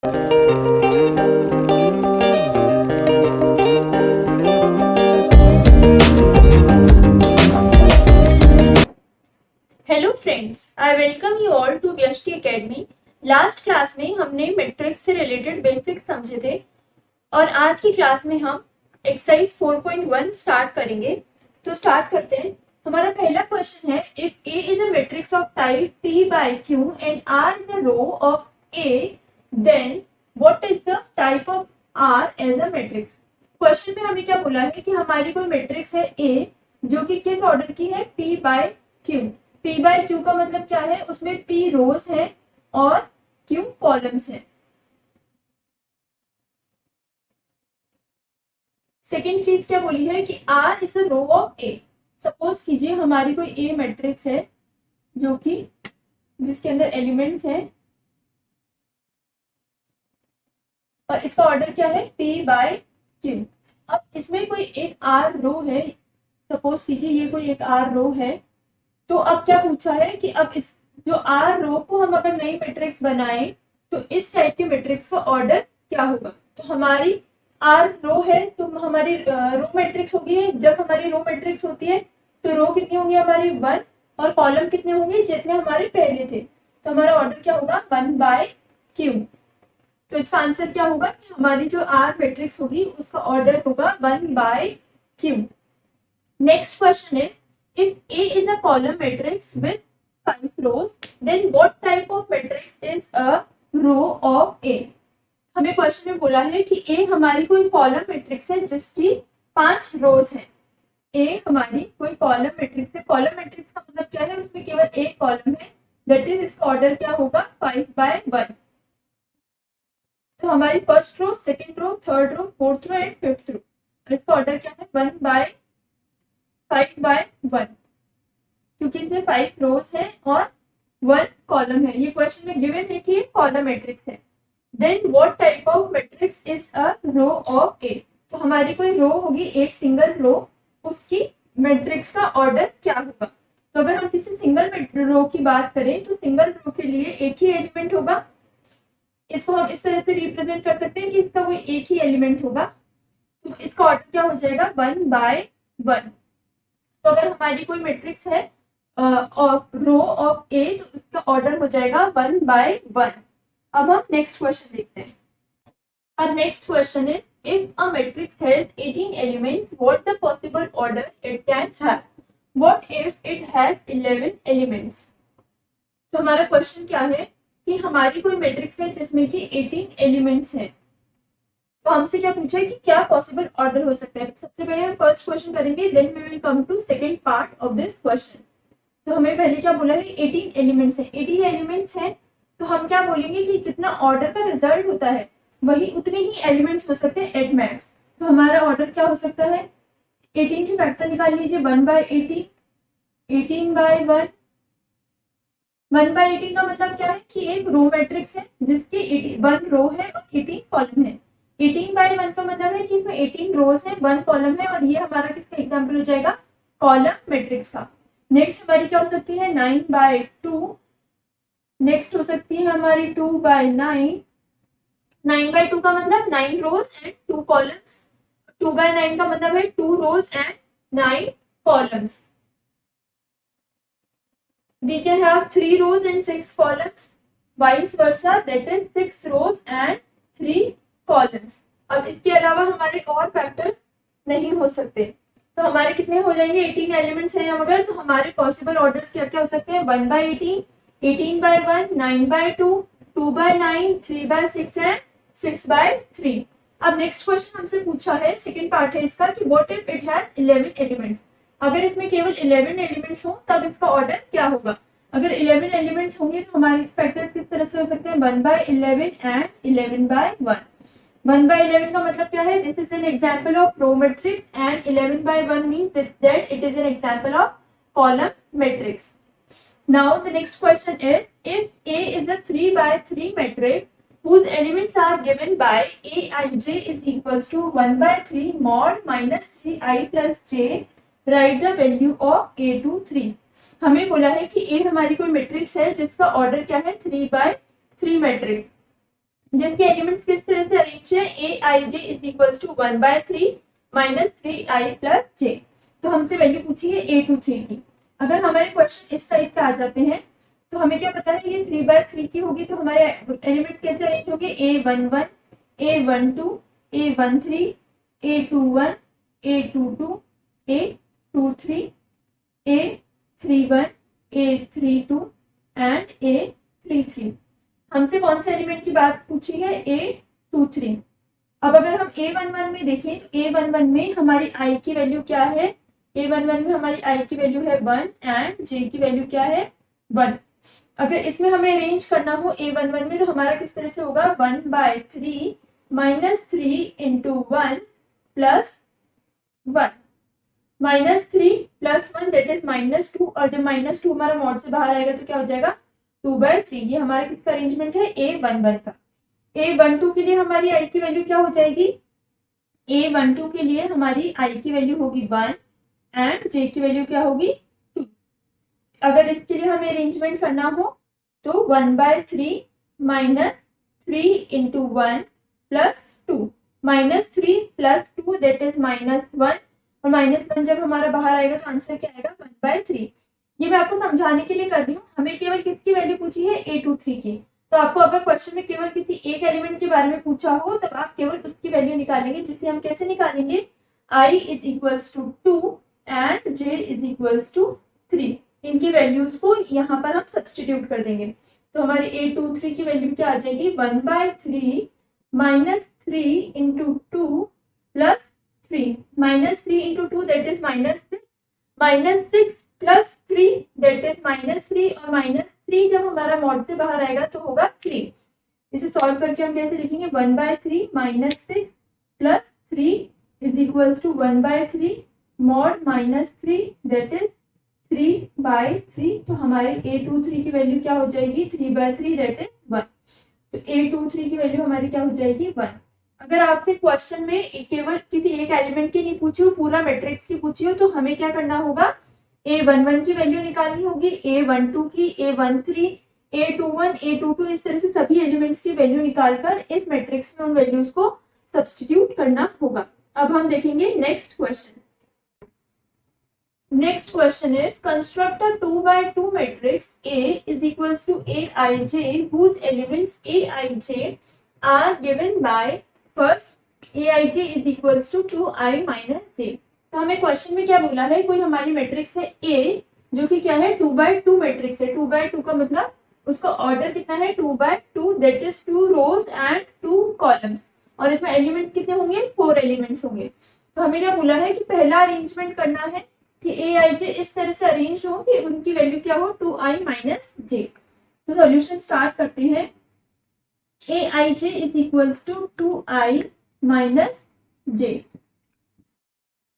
Hello friends, I welcome you all to Vyashti Academy. Last class में हमने matrix से related basics समझे थे और आज की क्लास में हम एक्सरसाइज 4.1 स्टार्ट करेंगे। तो स्टार्ट करते हैं। हमारा पहला क्वेश्चन है, if A is a matrix of type P by Q and R is a row of A, then what is the type of R as a matrix. Question में हमें क्या बोला है कि हमारी कोई मैट्रिक्स है ए जो कि किस ऑर्डर की है, P by Q. P by Q का मतलब क्या है, उसमें पी रोज है और क्यू कॉलम्स है। सेकेंड चीज क्या बोली है कि R is a row of A. Suppose कीजिए हमारी कोई ए मैट्रिक्स है जो कि जिसके अंदर एलिमेंट्स है और इसका ऑर्डर क्या है, पी बाय क्यू। अब इसमें कोई एक आर रो है, सपोज कीजिए ये कोई एक आर रो है। तो अब क्या पूछा है कि अब इस जो आर रो को हम अगर नई मैट्रिक्स बनाएं तो इस टाइप की मैट्रिक्स का ऑर्डर क्या होगा। तो हमारी आर रो है तो हमारी रो मैट्रिक्स होगी। जब हमारी रो मैट्रिक्स होती है तो रो कितनी होंगी हमारी, 1, और कॉलम कितने होंगे, जितने हमारे पहले थे। तो हमारा ऑर्डर क्या होगा, 1 बाय क्यू। तो इसका आंसर क्या होगा कि हमारी जो आर मैट्रिक्स होगी उसका ऑर्डर होगा 1 by Q. Next question is, if A is a column matrix with 5 rows, then what type of matrix is a row of A? हमें क्वेश्चन में बोला है कि A हमारी कोई कॉलम मैट्रिक्स है जिसकी 5 रोज है। A हमारी कोई कॉलम मैट्रिक्स है। कॉलम मैट्रिक्स का मतलब क्या है, उसमें केवल एक कॉलम है, दैट इज इसका ऑर्डर क्या होगा, 5 बाय 1। तो हमारी first row, second row, third row, fourth row and fifth row, इसका ऑर्डर क्या है, 1 बाय 5 बाय 1, क्योंकि इसमें 5 रोज है और 1 कॉलम है। ये क्वेश्चन में गिवन है कि ये कॉलम मैट्रिक्स है। Then what type of matrix is a row of A. तो हमारी कोई रो होगी, एक सिंगल रो, उसकी मैट्रिक्स का ऑर्डर क्या होगा। तो अगर हम किसी सिंगल रो की बात करें तो सिंगल रो के लिए एक ही एलिमेंट होगा। इसको हम इस तरह से रिप्रेजेंट कर सकते हैं कि इसका कोई एक ही एलिमेंट होगा। तो इसका ऑर्डर क्या हो जाएगा, 1 बाय 1। तो अगर हमारी कोई मैट्रिक्स है रो ऑफ ए तो उसका ऑर्डर हो जाएगा 1 बाय 1। अब हम नेक्स्ट क्वेश्चन देखते हैं। और next question is, if a matrix has 18 elements, what the possible order it can have. What if it has 11 elements. तो हमारा क्वेश्चन क्या है कि हमारी कोई मैट्रिक्स है जिसमें कि 18 एलिमेंट्स हैं। तो हमसे क्या पूछा है कि क्या पॉसिबल ऑर्डर हो सकता है। सबसे पहले हम फर्स्ट क्वेश्चन करेंगे, then we will come to second part of this question. तो हमें पहले क्या बोला है, 18 एलिमेंट्स है। 18 एलिमेंट्स है तो हम क्या बोलेंगे कि जितना ऑर्डर का रिजल्ट होता है वही उतने ही एलिमेंट्स हो सकते हैं एट मैक्स। तो हमारा ऑर्डर क्या हो सकता है, 18 की फैक्टर निकाल लीजिए, 1 बाय 18, 18 बाय 1। 1 बाय 18 का मतलब क्या है कि एक रो मैट्रिक्स है जिसके 1 रो है और 18 कॉलम है। 18 बाय 1 का मतलब है कि इसमें 18 रोज है, 1 कॉलम है, और ये हमारा किसका एग्जांपल हो जाएगा, कॉलम मैट्रिक्स का। नेक्स्ट हमारी क्या हो सकती है, 9 बाय 2। नेक्स्ट हो सकती है हमारी 2 बाय 9। 9 बाय 2 का मतलब 9 रोज एंड 2 कॉलम्स। 2 बाय 9 का मतलब है 2 rows and 9 columns. We can have 3 rows and 6 columns. Vice versa, that is 6 rows and 3 columns. अब इसके अलावा हमारे और फैक्टर्स नहीं हो सकते। तो हमारे कितने हो जाएंगे, 18 एलिमेंट्स हैं अगर, तो हमारे पॉसिबल ऑर्डर्स क्या क्या हो सकते हैं, 1 by 18, 18 by 1, 9 by 2, 2 by 9, 3 by 6 and 6 by 3। अब नेक्स्ट क्वेश्चन हमसे पूछा है, सेकेंड पार्ट है इसका, कि what if it has 11 elements. अगर इसमें केवल 11 एलिमेंट्स हो तब इसका ऑर्डर क्या होगा। अगर 11 एलिमेंट्स होंगे तो हमारे फैक्टर्स किस तरह से हो सकते हैं, 1 बाय 11 एंड 11 बाय 1। 1 बाय 11 का मतलब क्या है, this is an example of row matrix, and 11 by 1 means that it is an example of column matrix. Now the next question is, if A is a 3 by 3 matrix whose elements are given by Aij is equals to 1 by 3 mod minus 3i plus j, write the value of A to 3। हमें बोला है कि A हमारी कोई matrix है जिसका order क्या है, 3 by 3 मैट्रिक्स। जिसके एलिमेंट्स किस तरह से अरेंज है, A I J is equals to 1/3 minus 3i plus J. तो हमसे वैल्यू पूछी है A23 की। अगर हमारे क्वेश्चन इस टाइप के आ जाते हैं तो हमें क्या पता है, ये 3/3 की होगी तो हमारे एलिमेंट कैसे अरेंज होंगे, A11 A12 A13 A21 A22 A23 A31 A32 and A33। हमसे कौन से एलिमेंट की बात पूछी है, A23। अब अगर हम A11 में देखें तो A11 में हमारी i की वैल्यू क्या है, A11 में हमारी i की वैल्यू है 1 एंड j की वैल्यू क्या है 1। अगर इसमें हमें अरेंज करना हो A11 में तो हमारा किस तरह से होगा, 1/3 minus 3 into 1 plus 1 minus 3 plus 1 that is -2। और जब -2 हमारा मॉड से बाहर आएगा तो क्या हो जाएगा 2/3। ये हमारा किसका अरेंजमेंट है, A11 का। A12 के लिए हमारी i की वैल्यू क्या हो जाएगी, A12 के लिए हमारी i की वैल्यू होगी 1 एंड j की वैल्यू क्या होगी 2। अगर इसके लिए हमें अरेंजमेंट करना हो तो 1/3 minus 3 into 1 plus 2 -3 plus 2 that is -1 और -1 जब हमारा बाहर आएगा तो आंसर क्या आएगा 1/3। ये मैं आपको समझाने के लिए कर रही हूँ। हमें केवल किसकी वैल्यू पूछी है, A23 की। तो आपको अगर क्वेश्चन में केवल किसी एक एलिमेंट के बारे में पूछा हो तब आप केवल उसकी वैल्यू निकालेंगे, जिसे हम कैसे निकालेंगे, i is equals to 2 and j is equals to 3। इनकी वैल्यूज को यहाँ पर हम सब्सटीट्यूट कर देंगे तो हमारी A23 की वैल्यू क्या आ जाएगी, 1/3 minus 3 into 2 plus 3 -3 into 2 that is -6 plus 3 that is -3 और -3 जब हमारा मॉड से बाहर आएगा तो होगा 3। इसे सॉल्व करके हम कैसे लिखेंगे, 1/3 -6 plus 3 is equals to 1/3 mod -3 that is 3/3। तो हमारे A23 की वैल्यू क्या हो जाएगी, 3/3 दैट इज 1। तो A23 की वैल्यू हमारी क्या हो जाएगी 1। अगर आपसे क्वेश्चन में केवल किसी एक एलिमेंट की नहीं पूछी हो, पूरा मैट्रिक्स की पूछी हो तो हमें क्या करना होगा, A11 की वैल्यू निकालनी होगी, A12 की, A13 A21 A22 इस तरह से सभी एलिमेंट्स की वैल्यू निकालकर इस मैट्रिक्स में उन वैल्यूज को सब्स्टिट्यूट करना होगा। अब हम देखेंगे next question. Next question is construct a 2/2 matrix A is equals to Aij whose elements Aij are given by first Aij is equals to 2i minus j। तो हमें क्वेश्चन में क्या बोला है, कोई हमारी मैट्रिक्स है A जो कि क्या है 2/2 मैट्रिक्स है। 2/2 का मतलब उसका ऑर्डर कितना है, 2/2 that is 2 rows and 2 columns और इसमें एलिमेंट्स कितने होंगे, 4 एलिमेंट्स होंगे। तो हमें क्या बोला है कि पहला अरेंजमेंट करना है कि Aij इस तरह से अरेंज हो कि उनकी वैल्यू क्या हो, 2i माइनस j। तो सॉल्यूशन स्टार्ट करते हैं। Aij is equals to 2i minus j।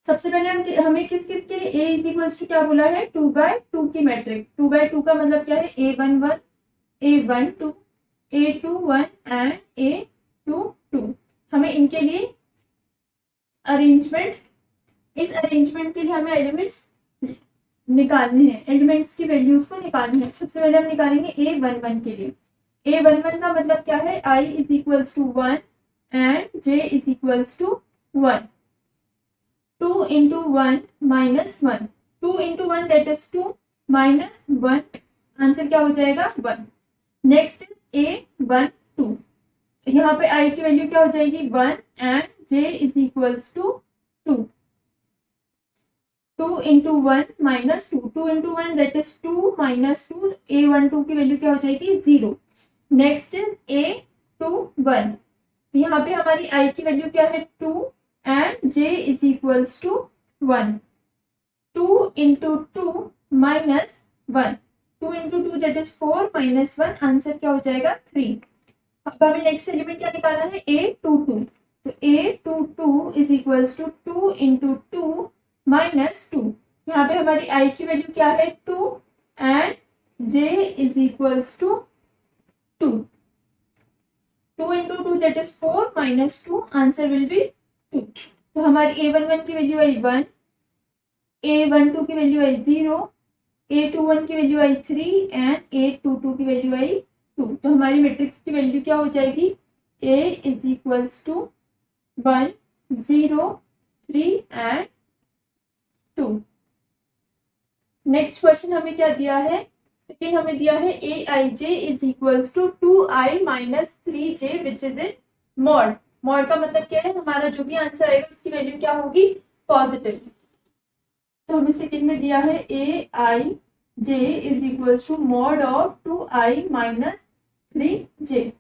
सबसे पहले हमें किस किस के लिए A इज इक्वल्स टू क्या बोला है, 2/2 की मैट्रिक्स। 2/2 का मतलब क्या है, A11 A12 A21 and A22। हमें इनके लिए अरेंजमेंट, इस अरेंजमेंट के लिए हमें एलिमेंट्स निकालने हैं, एलिमेंट्स की वैल्यूज को निकालनी है। सबसे पहले हम निकालेंगे A11 के लिए। A11 का मतलब क्या है, i is equals to 1 and j is equals to 1। 2 into 1 minus 1, 2 into 1 that is 2 minus 1, answer क्या हो जाएगा 1। नेक्स्ट A12, यहाँ पे i की वैल्यू क्या हो जाएगी 1 and j is equals to 2। 2 into 1 minus 2, 2 into 1 that is 2 minus 2, A12 की वैल्यू क्या हो जाएगी 0। नेक्स्ट इज A21, तो यहाँ पे हमारी i की वैल्यू क्या है 2 and j is equals to 1। 2 into 2 minus 1, 2 into 2 that is 4 minus 1, answer क्या हो जाएगा 3। अब हमें नेक्स्ट एलिमेंट क्या निकालना है, A22। तो A22 is equals to 2 into 2 minus 2, यहाँ पे हमारी i की वैल्यू क्या है 2 and j is equals to 2। 2 into 2 that is 4 minus 2, answer will be 2। तो हमारी A11 की वैल्यू आई 1, A12 की वैल्यू आई 0, A21 की वैल्यू आई 3 एंड A22 की वैल्यू आई 2। तो हमारी मैट्रिक्स की वैल्यू क्या हो जाएगी A is equals to 1, 0, 3 and 2. Next question हमें क्या दिया है, सेकेंड हमें दिया है aij is equals to 2i minus 3j which is in mod. Mod का मतलब क्या है, हमारा जो भी आंसर आएगा उसकी वैल्यू क्या होगी, पॉजिटिव. तो हमें सेकेंड में दिया है aij is equals to mod of 2i minus 3j.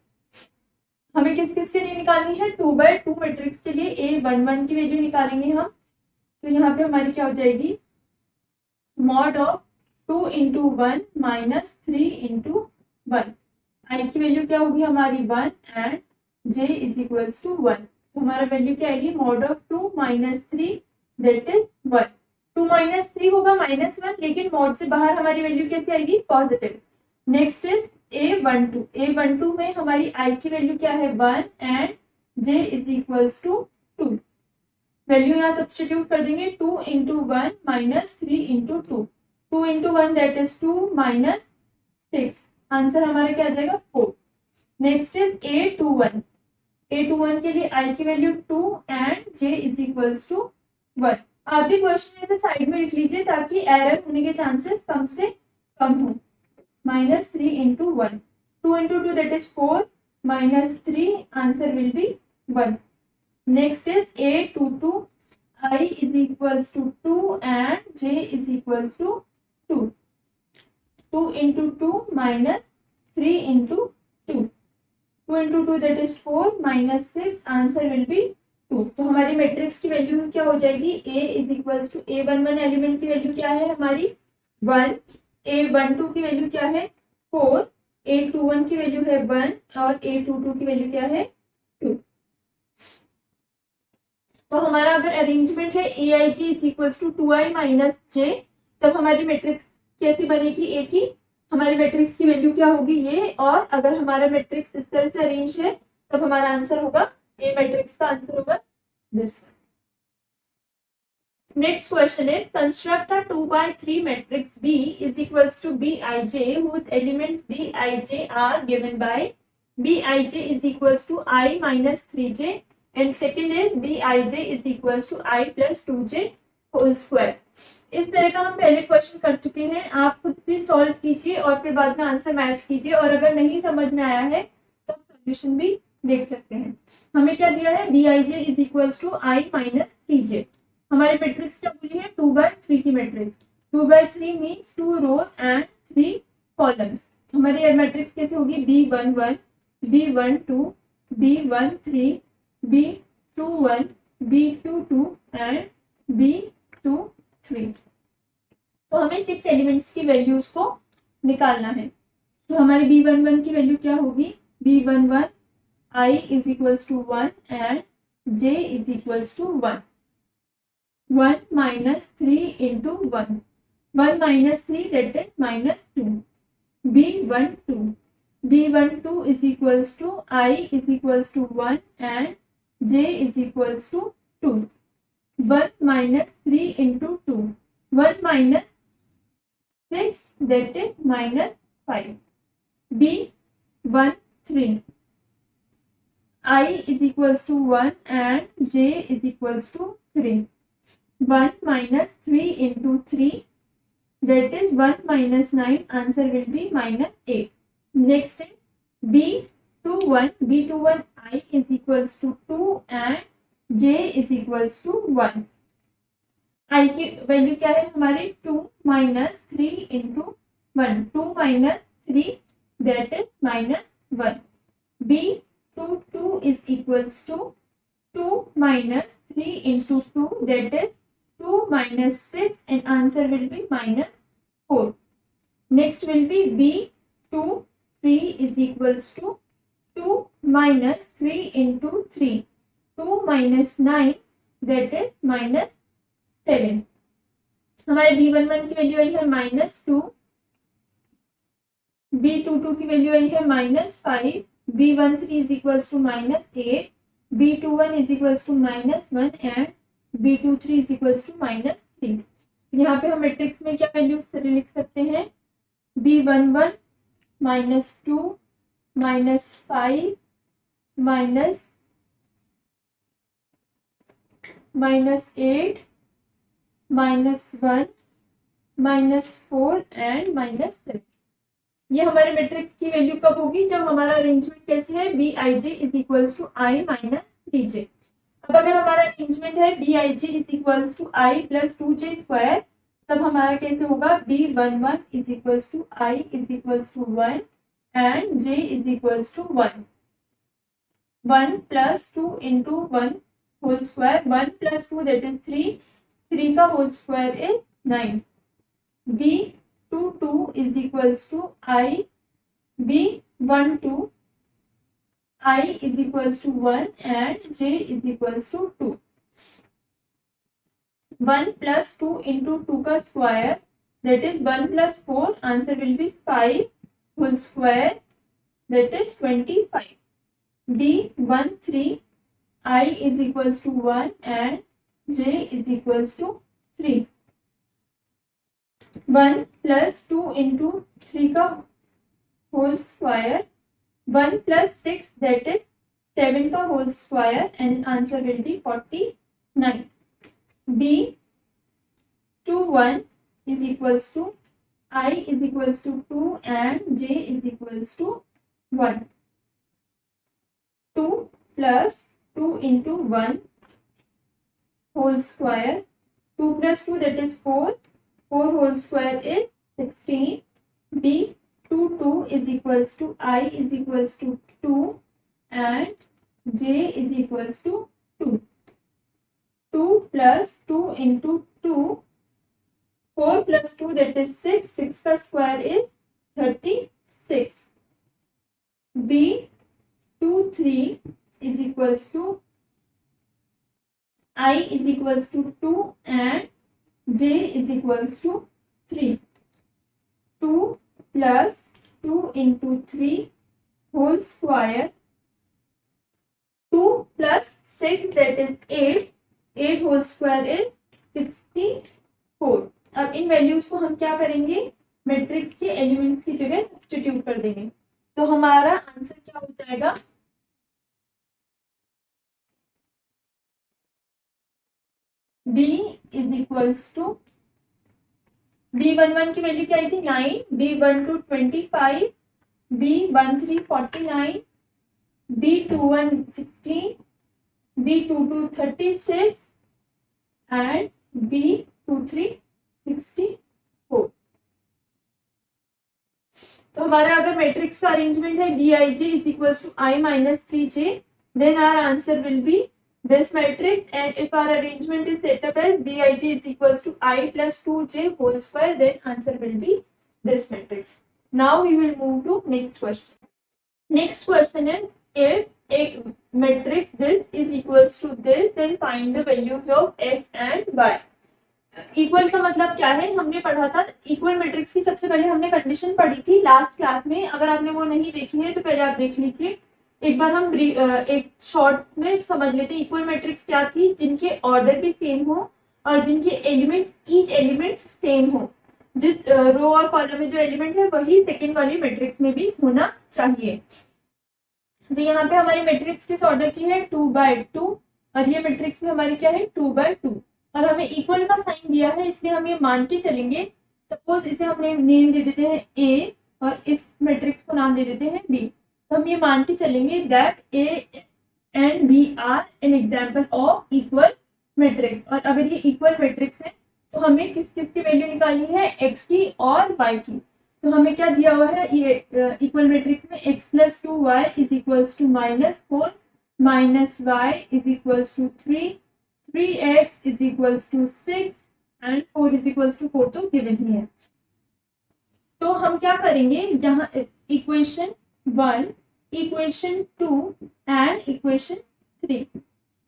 हमें किस किस के लिए निकालनी है, 2/2 मैट्रिक्स के लिए a11 की वैल्यू निकालेंगे हम. तो यहाँ पे हमारी क्या हो जाएगी, mod of 2 into 1 minus 3 into 1. I की वैल्यू क्या होगी हमारी 1 and j is equals to 1. तो हमारा वैल्यू क्या आएगी, mod of 2 minus 3 that is 1. 2 minus 3 होगा -1, लेकिन मॉड से बाहर हमारी वैल्यू कैसे आएगी, positive. Next is a12. a12 में हमारी i की वैल्यू क्या है 1 and j is equals to 2. Value यहाँ सब्स्टिट्यूट कर देंगे, 2 into 1 minus 3 into 2. 2 into 1 that is 2 minus 6. Answer हमारा क्या आ जाएगा 4. Next is a21. a21 के लिए i की value 2 and j is equals to 1. आप भी क्वेश्चन ऐसे साइड में लिख लीजिए ताकि एरर होने के चांसेस कम से कम हो. -3 into 1. 2 into 2 that is 4 minus 3, answer will B 1. Next is a22. I is equals to 2 and j is equals to 2. 2 into 2 minus 3 into 2. 2 into 2 that is 4 minus 6. Answer will be 2. तो हमारी matrix की value क्या हो जाएगी, a is equals to a11 element की value क्या है हमारी 1, a12 की वैल्यू क्या है 4, a21 की वैल्यू है 1 और a22 की वैल्यू क्या है 2. तो हमारा अगर अरेंजमेंट है aij is equals to 2i minus j, तब हमारी मैट्रिक्स कैसी बनेगी, a की हमारी मैट्रिक्स की वैल्यू क्या होगी ये. और अगर हमारा मैट्रिक्स इस तरह से अरेंज है तब हमारा आंसर होगा, a मैट्रिक्स का आंसर होगा this. Next question is construct a 2/3 matrix B is equals to bij whose elements bij are given by bij is equals to i minus 3j and second is bij is equals to i plus 2j whole square. इस तरह का हम पहले question कर चुके हैं, आप खुद भी सॉल्व कीजिए और फिर बाद में आंसर मैच कीजिए. और अगर नहीं समझ में आया है तो आप सोल्यूशन भी देख सकते हैं. हमें क्या दिया है, bij is equals to i minus 3j. हमारी मैट्रिक्स क्या बोली है, 2/3 की matrix. 2/3 means 2 rows and 3 columns. हमारी मैट्रिक्स कैसे होगी, b11, b12, b13, b21, b22 and b23. तो हमें 6 एलिमेंट्स की वैल्यूज को निकालना है. तो हमारी b11 की वैल्यू क्या होगी, b11 i is equals to 1 and j is equals to 1. 1 minus 3 into 1. 1 minus 3 that is minus 2. b12. b12 is equals to I is equals to 1 and j is equals to 2. 1 minus 3 into 2. 1 minus 6 that is minus 5. b13. I is equals to 1 and j is equals to 3. 1 minus 3 into 3 that is 1 minus 9. Answer will be minus 8. Next is b21. b21 I is equals to 2 and j is equals to 1. I की value क्या है हमारे 2 minus 3 into 1. 2 minus 3 that is minus 1. b22 is equals to 2 minus 3 into 2 that is 2 minus 6 and answer will be minus 4. Next will be b23 is equals to 2 minus 3 into 3. 2 minus 9 that is minus 7. हमारे b11 की value आई है -2. b22 की value आई है -5. b13 is equals to -8. b21 is equals to -1 and b23 is equals to -3. यहाँ पे हम matrix में क्या वैल्यू लिख सकते हैं, b11 -2 -5 माइनस -8 -1 -4 एंड -7। ये हमारे मैट्रिक्स की वैल्यू कब होगी, जब हमारा अरेंजमेंट कैसे है, b i J is equals to i minus 3j। अब अगर हमारा अरेंजमेंट है b i J is equals to i plus 2j square, तब हमारा कैसे होगा, B11 is equals to i is equals to 1 and j is equals to 1। 1 plus 2 into 1 whole square, 1 plus 2 that is 3, 3 का whole square is 9। B22 is equals to I, B12 I is equals to 1 and J is equals to 2। 1 plus 2 into 2 का square that is 1 plus 4, answer will be 5 whole square that is 25। B13 I is equals to 1 and J is equals to 3। 1 plus 2 into 3 का whole square, 1 plus 6 that is 7 का whole स्क्वायर and answer will be 49। B21 is equals to I is equals to 2 and J is equals to 1। 2 plus 2 into 1 whole square, 2 plus 2 that is 4, 4 whole square is 16। B22 is equals to I is equals to 2 and J is equals to 2। 2 plus 2 into 2, 4 plus 2 that is 6, 6 का square is 36। B23 is equals to I is equals to 2 and J is equals to 3। 2 plus 2 into 3 whole square, 2 plus 6 that is 8, 8 whole square is 64। अब इन values को हम क्या करेंगे, matrix के elements की जगह substitute कर देंगे, तो हमारा आंसर क्या हो जाएगा, B is equals to B11 की वैल्यू क्या आई थी 9, B12 25, B13 49, B21 16, B22 36 and B23 64। तो हमारा अगर मैट्रिक्स का अरेंजमेंट है b i J is equals to i minus 3j, then our answer will be this matrix, and if our arrangement is set up as Bij is equals to I plus 2j whole square, then answer will be this matrix। Now we will move to next question। Next question is, if a matrix this is equals to this, then find the values of x and y। Equal का मतलब क्या है, हमने पढ़ा था equal matrix की, सबसे पहले हमने कंडीशन पढ़ी थी लास्ट क्लास में, अगर आपने वो नहीं देखी है तो पहले आप देख लीजिए। एक बार हम एक शॉर्ट में समझ लेते हैं इक्वल मैट्रिक्स क्या थी, जिनके ऑर्डर भी सेम हो और जिनके एलिमेंट्स ईच एलिमेंट सेम हो, जिस रो और कॉलम में जो एलिमेंट है वही सेकंड वाली मैट्रिक्स में भी होना चाहिए। तो यहाँ पे हमारी मैट्रिक्स किस ऑर्डर की है, 2/2, और ये मैट्रिक्स में हमारी क्या है 2/2, और हमें इक्वल का साइन दिया है, इसलिए हम ये मान के चलेंगे, सपोज इसे हमने नेम दे देते हैं A और इस मैट्रिक्स को नाम दे देते हैं B, तो हम ये मान के चलेंगे that A and B are an example of equal matrix. और अगर ये इक्वल मैट्रिक्स है तो हमें किस किस की वैल्यू निकालनी है, x की और y की। तो हमें क्या दिया हुआ है, ये इक्वल मैट्रिक्स में x plus 2y is equals to -4 minus y is equals to 3, 3x is equals to 6 and 4 is equals to 4 तो गिवन ही है। तो हम क्या करेंगे, जहाँ equation 1, equation 2 and equation 3,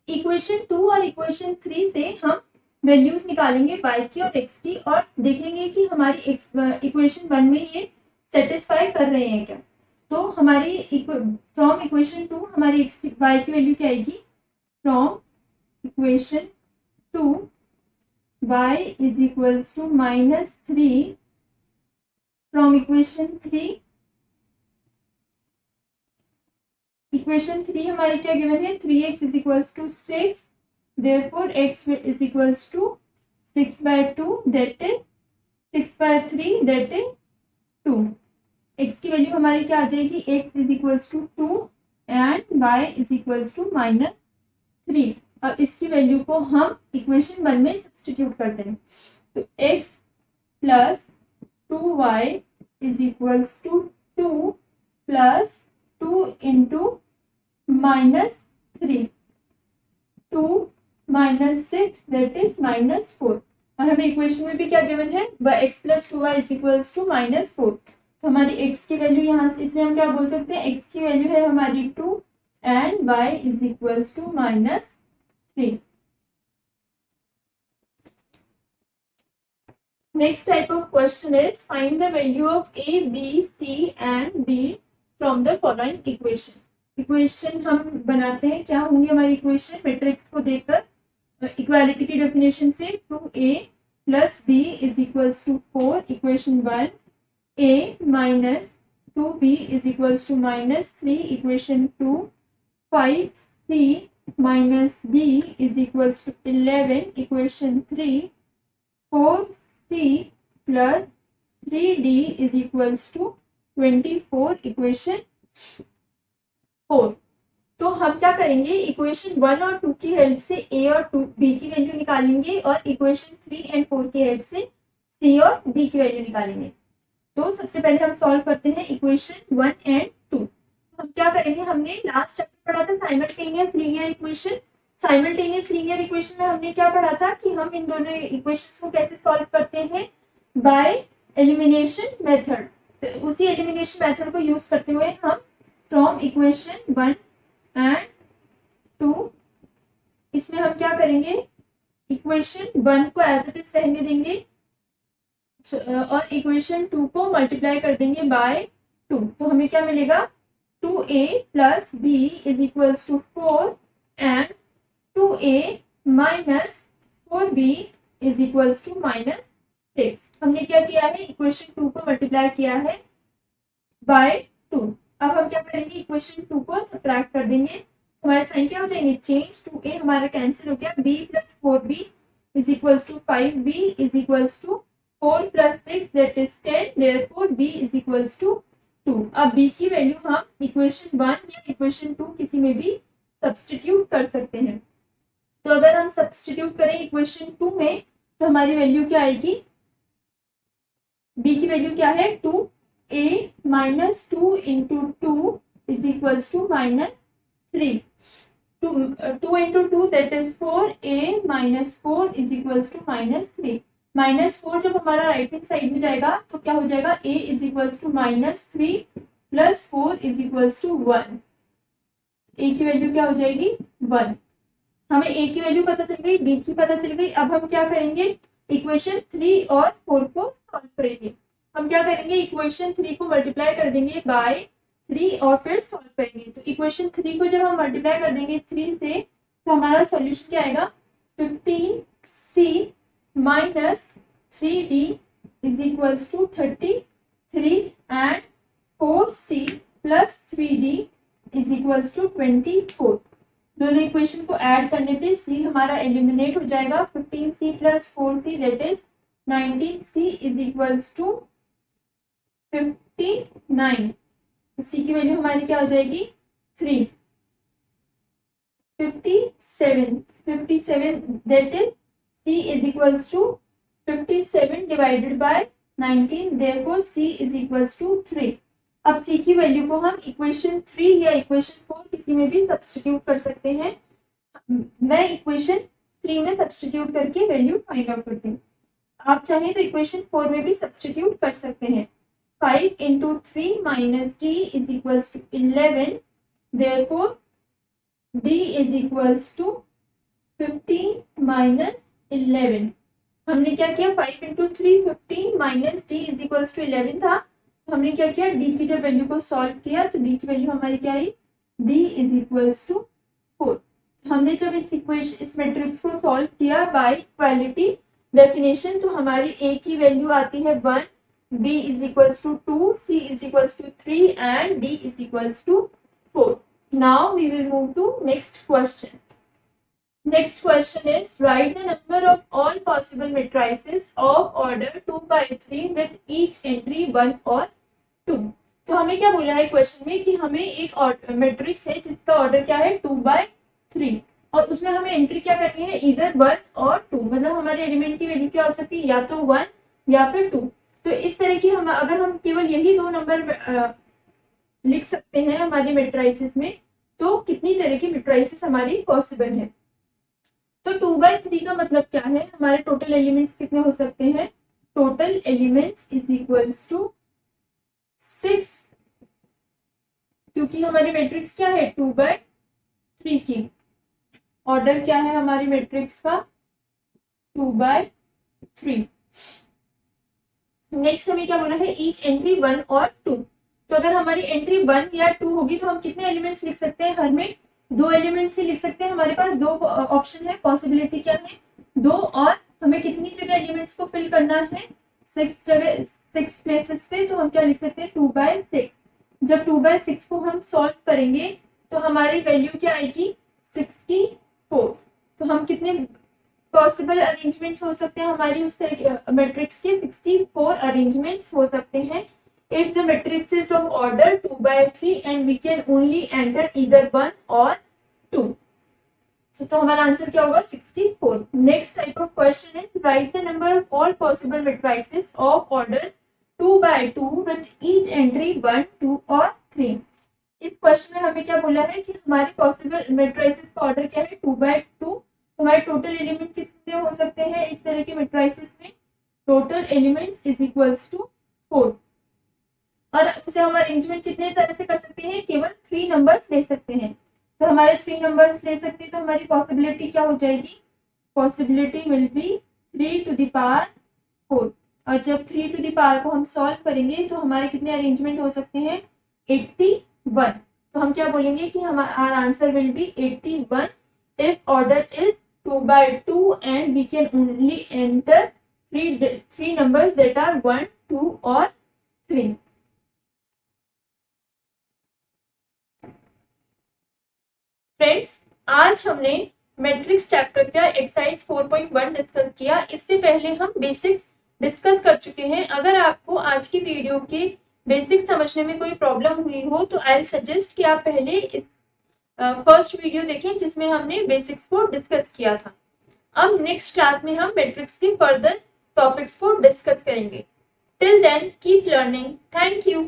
equation 2 और इक्वेशन 3 से हम वैल्यूज निकालेंगे y की और x की, और देखेंगे कि हमारी इक्वेशन 1 में ये सेटिस्फाई कर रहे हैं क्या। तो हमारी फ्रॉम इक्वेशन 2 हमारी y की वैल्यू क्या आएगी, from equation 2 y is equals to -3, from equation 3 equation 3 हमारी क्या गिवन है, 3x is equals to 6, therefore x is equals to 6/2 that is 6/3 that is 2। x की वैल्यू हमारी क्या आ जाएगी, x is equals to 2 and y is equals to -3। और इसकी वैल्यू को हम इक्वेशन 1 में सब्स्टिट्यूट करते हैं, तो x plus 2y is equals to 2 plus 2 into -3, 2 -6 that is -4। और हमें इक्वेशन में भी क्या गिवन है, x plus 2y is equals to -4। तो हमारी x की वैल्यू यहाँ से, इसमें हम क्या बोल सकते हैं, x की वैल्यू है हमारी 2 and y is equals to -3। Next type of question is find the value of a, b, c and d from the following equation। Equation हम बनाते हैं, क्या होंगे हमारी इक्वेशन, मैट्रिक्स को देखकर इक्वालिटी की डेफिनेशन से 2a plus b is equals to 4, equation 1, a minus 2b is equals to -3, equation 2, 5c minus d is equals to 11, equation 3, 4c plus 3d is equals to 24, equation 4। तो हम क्या करेंगे, equation 1 और 2 की help से a और b की value निकालेंगे और इक्वेशन 3 एंड 4 की हेल्प से c और d की वैल्यू निकालेंगे। तो सबसे पहले हम सॉल्व करते हैं इक्वेशन 1 एंड 2। हम क्या करेंगे, हमने लास्ट चैप्टर पढ़ा था simultaneous linear equation. Simultaneous linear equation में हमने क्या पढ़ा था कि हम इन दोनों इक्वेशंस को कैसे सॉल्व करते हैं, बाय एलिमिनेशन मेथड। तो उसी एलिमिनेशन मेथड को यूज करते हुए हम फ्रॉम इक्वेशन 1 एंड 2, इसमें हम क्या करेंगे, इक्वेशन 1 को एज इट इज रहने देंगे और इक्वेशन 2 को मल्टीप्लाई कर देंगे बाय 2। तो हमें क्या मिलेगा, 2a plus b is equals to 4 and 2a minus 4b is equals to -6। हमने क्या किया है, इक्वेशन 2 को मल्टीप्लाई किया है बाय 2। अब हम क्या करेंगे, इक्वेशन 2 को सब्ट्रैक्ट कर देंगे, हमारे साइन क्या हो जाएंगे, चेंज, 2a हमारा कैंसिल हो गया, b plus 4b is equals to 5b is equals to 4 plus 6 that is 10, therefore b is equals to 2। अब b की वैल्यू हम इक्वेशन 1 या इक्वेशन 2 किसी में भी सब्स्टिट्यूट कर सकते हैं। तो अगर हम सब्स्टिट्यूट करें इक्वेशन 2 में तो हमारी वैल्यू क्या आएगी, b की वैल्यू क्या है, 2a minus 2 into 2 is equals to -3, 2 into 2 that is 4a minus 4 is equals to -3। -4 जब हमारा राइट हैंड साइड में जाएगा तो क्या हो जाएगा, a is equals to -3 plus 4 is equals to 1। a की वैल्यू क्या हो जाएगी, 1। हमें a की वैल्यू पता चल गई, b की पता चल गई। अब हम क्या करेंगे, इक्वेशन 3 और 4 को सॉल्व करेंगे। हम क्या करेंगे, इक्वेशन 3 को मल्टीप्लाई कर देंगे बाय 3 और फिर सॉल्व करेंगे। तो इक्वेशन 3 को जब हम मल्टीप्लाई कर देंगे 3 से तो हमारा सॉल्यूशन क्या आएगा, 15c minus 3d is equals to 33 and 4c plus 3d is equals to 24। दोनों इक्वेशन को ऐड करने पे c हमारा एलिमिनेट हो जाएगा, 15c plus 4c that is 19c is equals to 59। तो c की वैल्यू हमारी क्या हो जाएगी, 3। 57 that is c is equals to 57 divided by 19, therefore c is equals to 3। अब c की वैल्यू को हम इक्वेशन 3 या इक्वेशन 4 किसी में भी सब्स्टिट्यूट कर सकते हैं। मैं इक्वेशन 3 में सब्स्टिट्यूट करके वैल्यू फाइंड आउट करती हूँ, आप चाहें तो इक्वेशन 4 में भी सब्स्टिट्यूट कर सकते हैं। 5 into 3 minus d is equals to 11, therefore d is equals to 15 minus 11। हमने क्या किया, 5 into 3 15 minus d is equals to 11 था। तो हमने क्या किया, डी की जब वैल्यू को सॉल्व किया तो डी की वैल्यू हमारी क्या आई, डी इज इक्वल्स टू 4। हमने जब इस मैट्रिक्स को सॉल्व किया बाय इक्वालिटी डेफिनेशन तो हमारी ए की वैल्यू आती है 1, b is equals to 2, c is equals to 3 and d is equals to 4। Now we will move to next question. Next question is write the number of all possible matrices of order 2 by 3 with each entry 1 और 2. तो हमें क्या बोला है question में कि हमें एक मैट्रिक्स है जिसका ऑर्डर क्या है 2 by 3 और उसमें हमें एंट्री क्या करनी है इधर 1 और 2. मतलब हमारे एलिमेंट की वैल्यू क्या हो सकती है या तो 1 या फिर 2. तो इस तरह की हम अगर हम केवल यही दो नंबर लिख सकते हैं हमारी मैट्रिसेस में तो कितनी तरह की मैट्रिसेस हमारी पॉसिबल है. तो 2 by 3 का मतलब क्या है हमारे टोटल एलिमेंट्स कितने हो सकते हैं. Total elements is equals to 6 क्योंकि हमारी मैट्रिक्स क्या है 2 by 3 की. ऑर्डर क्या है हमारी मैट्रिक्स का 2 by 3. नेक्स्ट हमें क्या बोला है ईच एंट्री 1 और 2. तो अगर हमारी एंट्री 1 या 2 होगी तो हम कितने एलिमेंट्स लिख सकते हैं. हर में 2 एलिमेंट्स ही लिख सकते हैं. हमारे पास 2 ऑप्शन है. पॉसिबिलिटी क्या है 2 और हमें कितनी जगह एलिमेंट्स को फिल करना है 6 जगह 6 प्लेसेस पे. तो हम क्या लिख सकते हैं 2 by 6. जब 2 by 6 को हम सॉल्व करेंगे तो हमारी वैल्यू क्या आएगी 64. तो हम कितने पॉसिबल अरेंजमेंट्स हो सकते हैं हमारी उस मैट्रिक्स के 64 अरेंजमेंट्स हो सकते हैं. If the matrix is of order 2 by 3 and we can only enter either 1 or 2. तो हमारा आंसर क्या होगा 64. नेक्स्ट टाइप ऑफ क्वेश्चन है right the number of all possible matrices of order 2 by 2 with each entry 1, 2 और 3. इस question में हमें क्या बोला है कि हमारे पॉसिबल मैट्रिसेस का ऑर्डर क्या है 2 by 2. हमारे टोटल एलिमेंट कितने हो सकते हैं इस तरह के मैट्रिसेस में. Total elements is equals to 4 और उसे हम अरेंजमेंट कितने तरह से कर सकते हैं केवल 3 नंबर्स ले सकते हैं. तो हमारे 3 नंबर्स ले सकते हैं तो हमारी पॉसिबिलिटी क्या हो जाएगी. Possibility will be 3 to the power 4 और जब 3 to the power को हम सॉल्व करेंगे तो हमारे कितने अरेंजमेंट हो सकते हैं 81. तो हम क्या बोलेंगे कि हमारा answer will B 81 if order is 2 by 2 and we can only enter three numbers that are 1, 2 और 3. फ्रेंड्स आज हमने मैट्रिक्स चैप्टर का एक्सरसाइज 4.1 डिस्कस किया. इससे पहले हम बेसिक्स डिस्कस कर चुके हैं. अगर आपको आज की वीडियो के बेसिक्स समझने में कोई प्रॉब्लम हुई हो तो आई सजेस्ट कि आप पहले इस फर्स्ट वीडियो देखें जिसमें हमने बेसिक्स को डिस्कस किया था. अब नेक्स्ट क्लास में हम मैट्रिक्स के फर्दर टॉपिक्स को डिस्कस करेंगे. Till then keep learning. Thank you.